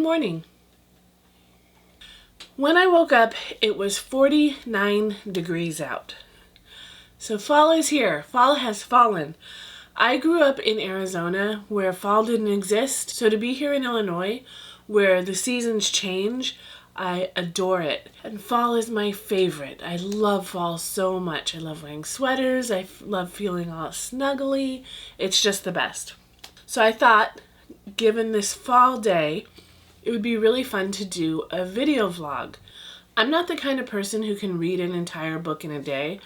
morning. When I woke up, it was 49 degrees out. So fall is here. Fall has fallen. I grew up in Arizona where fall didn't exist. So to be here in Illinois where the seasons change, I adore it. And fall is my favorite. I love fall so much. I love wearing sweaters. I love feeling all snuggly. It's just the best. So I thought, given this fall day, it would be really fun to do a video vlog. I'm not the kind of person who can read an entire book in a day.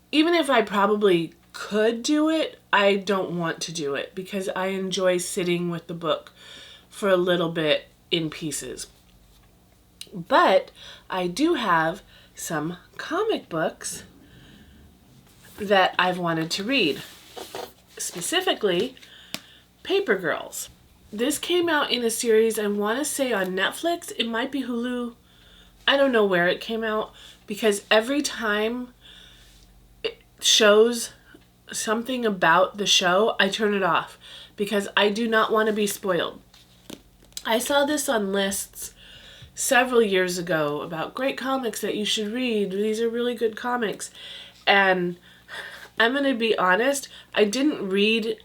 Even if I probably could do it, I don't want to do it because I enjoy sitting with the book for a little bit in pieces. But I do have some comic books that I've wanted to read. Specifically, Paper Girls. This came out in a series, I want to say on Netflix. It might be Hulu. I don't know where it came out because every time it shows something about the show, I turn it off because I do not want to be spoiled. I saw this on lists several years ago about great comics that you should read. These are really good comics. And I'm going to be honest, I didn't read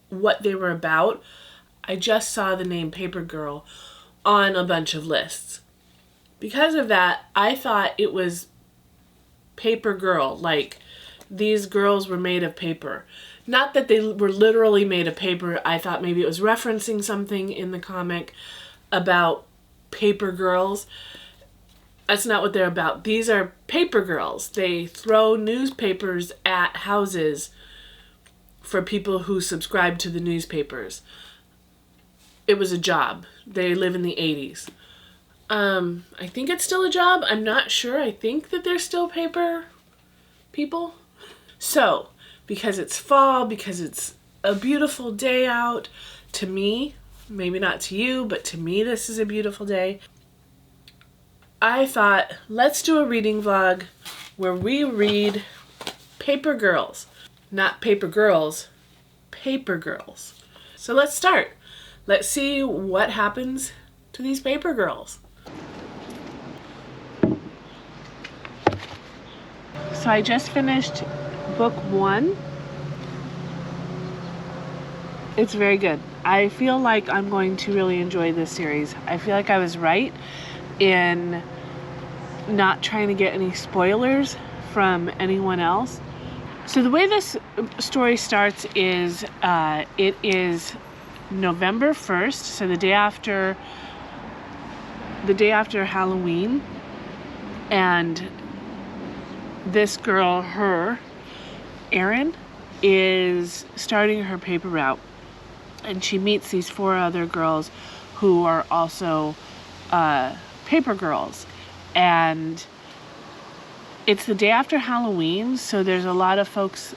what they were about. I just saw the name Paper Girl on a bunch of lists. Because of that, I thought it was Paper Girl, like these girls were made of paper. Not that they were literally made of paper. I thought maybe it was referencing something in the comic about paper girls. That's not what they're about. These are paper girls. They throw newspapers at houses for people who subscribe to the newspapers. It was a job. They live in the 80s. I think it's still a job. I'm not sure. I think that they're still paper people. So, because it's fall, because it's a beautiful day out, to me, maybe not to you, but to me this is a beautiful day. I thought, let's do a reading vlog where we read Paper Girls. Not Paper Girls, Paper Girls. So let's start. Let's see what happens to these paper girls. So I just finished book 1. It's very good. I feel like I'm going to really enjoy this series. I feel like I was right in not trying to get any spoilers from anyone else. So the way this story starts is it is November 1st, so the day after Halloween, and this girl, Erin, is starting her paper route, and she meets these 4 other girls who are also paper girls, and it's the day after Halloween, so there's a lot of folks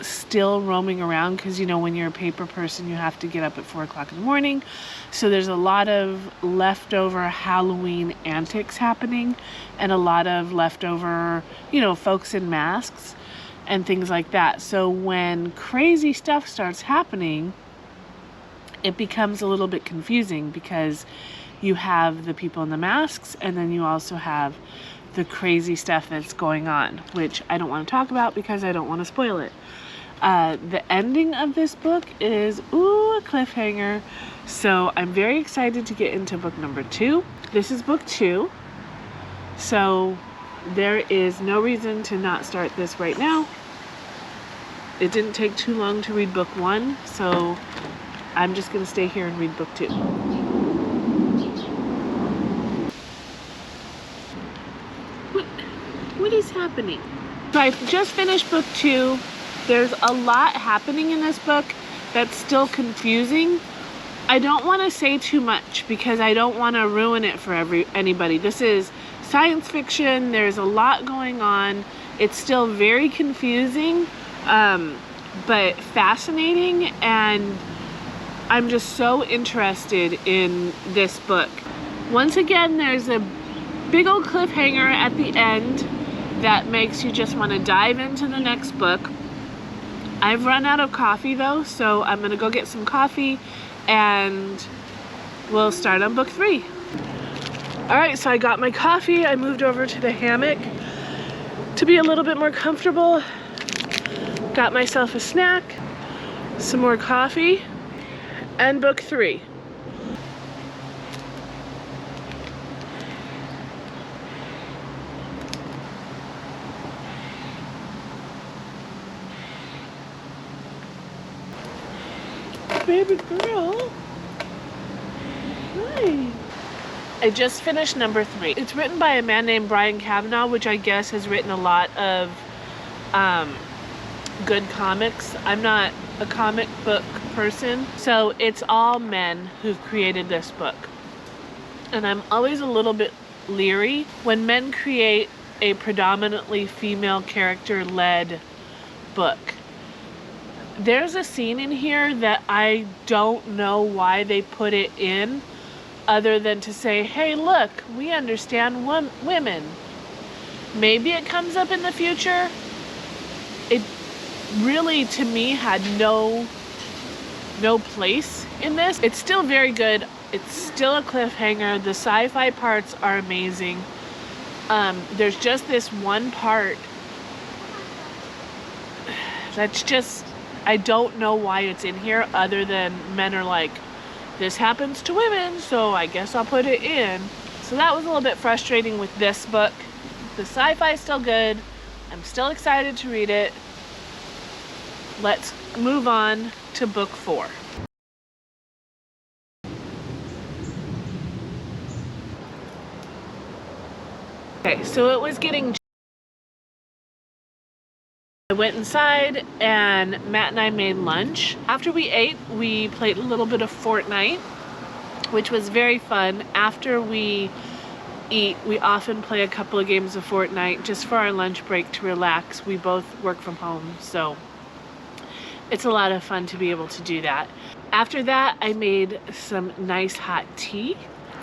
still roaming around because, you know, when you're a paper person, you have to get up at 4 o'clock in the morning. So there's a lot of leftover Halloween antics happening and a lot of leftover, you know, folks in masks and things like that. So when crazy stuff starts happening, it becomes a little bit confusing because you have the people in the masks and then you also have the crazy stuff that's going on, which I don't want to talk about because I don't want to spoil it. The ending of this book is, a cliffhanger. So I'm very excited to get into book number 2. This is book 2. So there is no reason to not start this right now. It didn't take too long to read book 1, so I'm just going to stay here and read book 2. What is happening? So I just finished book 2. There's a lot happening in this book that's still confusing. I don't want to say too much because I don't want to ruin it for anybody. This is science fiction. There's a lot going on. It's still very confusing, but fascinating, and I'm just so interested in this book. Once again, there's a big old cliffhanger at the end that makes you just want to dive into the next book. I've run out of coffee though, so I'm gonna go get some coffee and we'll start on book 3. All right, so I got my coffee. I moved over to the hammock to be a little bit more comfortable. Got myself a snack, some more coffee, and book 3. Baby girl. Hi. I just finished number 3. It's written by a man named Brian Kavanaugh, which I guess has written a lot of good comics. I'm not a comic book person, so it's all men who've created this book. And I'm always a little bit leery when men create a predominantly female character-led book. There's a scene in here that I don't know why they put it in, other than to say, hey, look, we understand women. Maybe it comes up in the future. It really, to me, had no place in this. It's still very good. It's still a cliffhanger. The sci-fi parts are amazing. There's just this one part that's just, I don't know why it's in here, other than men are like, this happens to women, so I guess I'll put it in. So that was a little bit frustrating with this book. The sci-fi is still good. I'm still excited to read it. Let's move on to book 4. Okay, so it was getting... I went inside and Matt and I made lunch. After we ate, we played a little bit of Fortnite, which was very fun. After we eat, we often play a couple of games of Fortnite just for our lunch break to relax. We both work from home, so it's a lot of fun to be able to do that. After that, I made some nice hot tea.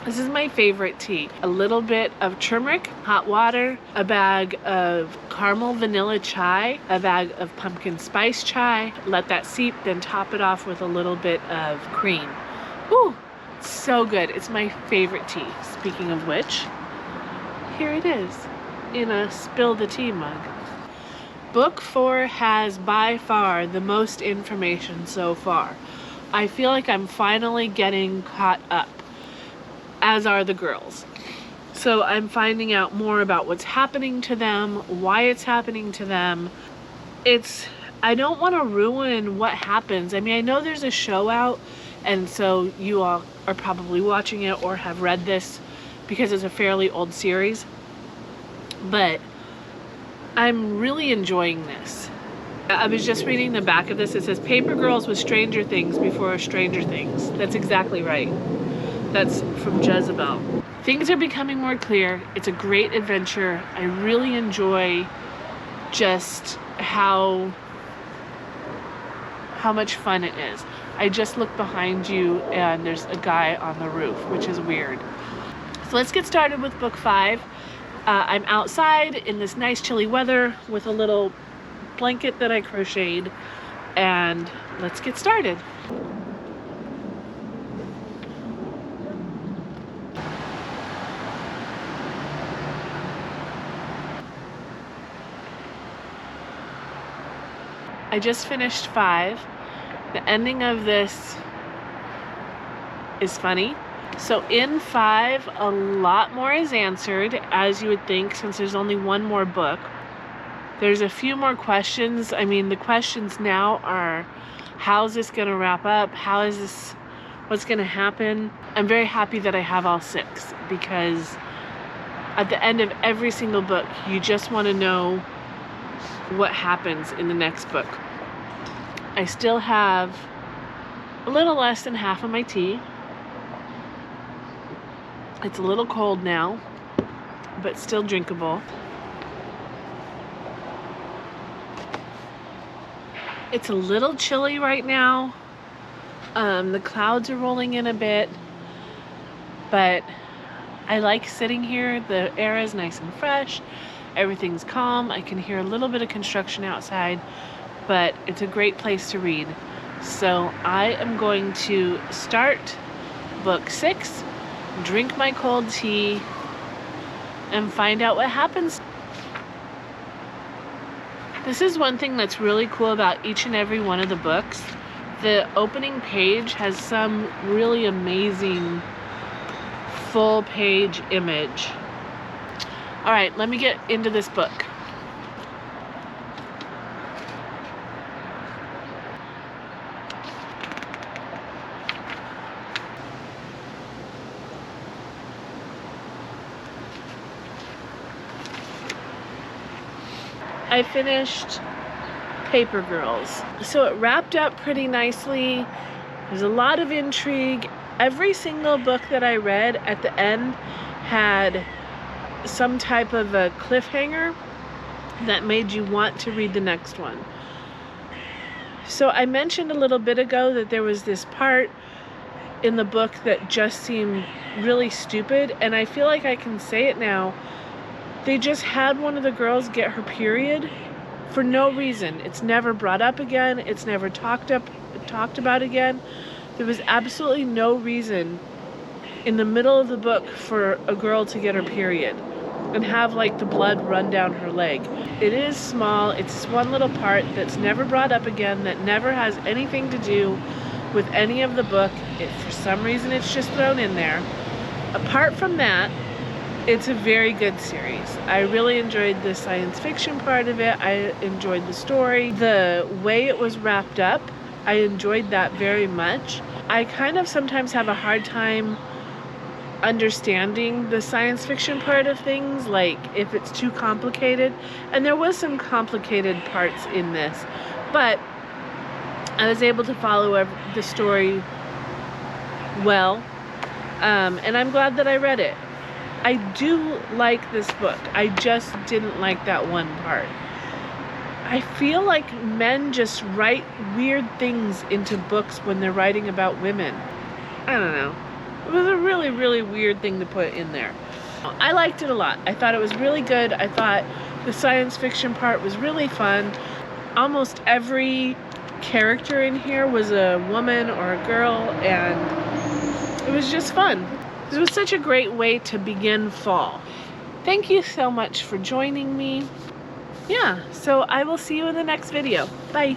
This is my favorite tea. A little bit of turmeric, hot water, a bag of caramel vanilla chai, a bag of pumpkin spice chai. Let that seep, then top it off with a little bit of cream. Ooh, so good. It's my favorite tea. Speaking of which, here it is in a spill the tea mug. Book 4 has by far the most information so far. I feel like I'm finally getting caught up, as are the girls. So I'm finding out more about what's happening to them, why it's happening to them. I don't want to ruin what happens. I mean, I know there's a show out, and so you all are probably watching it or have read this because it's a fairly old series. But I'm really enjoying this. I was just reading the back of this. It says, Paper Girls with Stranger Things before Stranger Things. That's exactly right. That's from Jezebel. Things are becoming more clear. It's a great adventure. I really enjoy just how much fun it is. I just looked behind you and there's a guy on the roof, which is weird. So let's get started with book 5. I'm outside in this nice chilly weather with a little blanket that I crocheted, and let's get started. I just finished 5. The ending of this is funny. So in 5, a lot more is answered, as you would think, since there's only one more book. There's a few more questions. I mean, the questions now are, how's this going to wrap up? What's going to happen? I'm very happy that I have all 6, because at the end of every single book, you just want to know what happens in the next book. I still have a little less than half of my tea. It's a little cold now, but still drinkable. It's a little chilly right now. The clouds are rolling in a bit, but I like sitting here. The air is nice and fresh. Everything's calm. I can hear a little bit of construction outside, but it's a great place to read. So I am going to start book 6, drink my cold tea, and find out what happens. This is one thing that's really cool about each and every one of the books. The opening page has some really amazing full page image. All right, let me get into this book. I finished Paper Girls. So it wrapped up pretty nicely. There's a lot of intrigue. Every single book that I read at the end had some type of a cliffhanger that made you want to read the next one. So I mentioned a little bit ago that there was this part in the book that just seemed really stupid, and I feel like I can say it now. They just had one of the girls get her period for no reason. It's never brought up again. It's never talked about again. There was absolutely no reason in the middle of the book for a girl to get her period and have like the blood run down her leg. It is small. It's one little part that's never brought up again, that never has anything to do with any of the book. For some reason, it's just thrown in there. Apart from that, it's a very good series. I really enjoyed the science fiction part of it. I enjoyed the story. The way it was wrapped up, I enjoyed that very much. I kind of sometimes have a hard time understanding the science fiction part of things, like if it's too complicated. And there was some complicated parts in this, but I was able to follow the story well, and I'm glad that I read it. I do like this book. I just didn't like that one part. I feel like men just write weird things into books when they're writing about women. I don't know. It was a really, really weird thing to put in there. I liked it a lot. I thought it was really good. I thought the science fiction part was really fun. Almost every character in here was a woman or a girl, and it was just fun. It was such a great way to begin fall. Thank you so much for joining me. Yeah, so I will see you in the next video. Bye.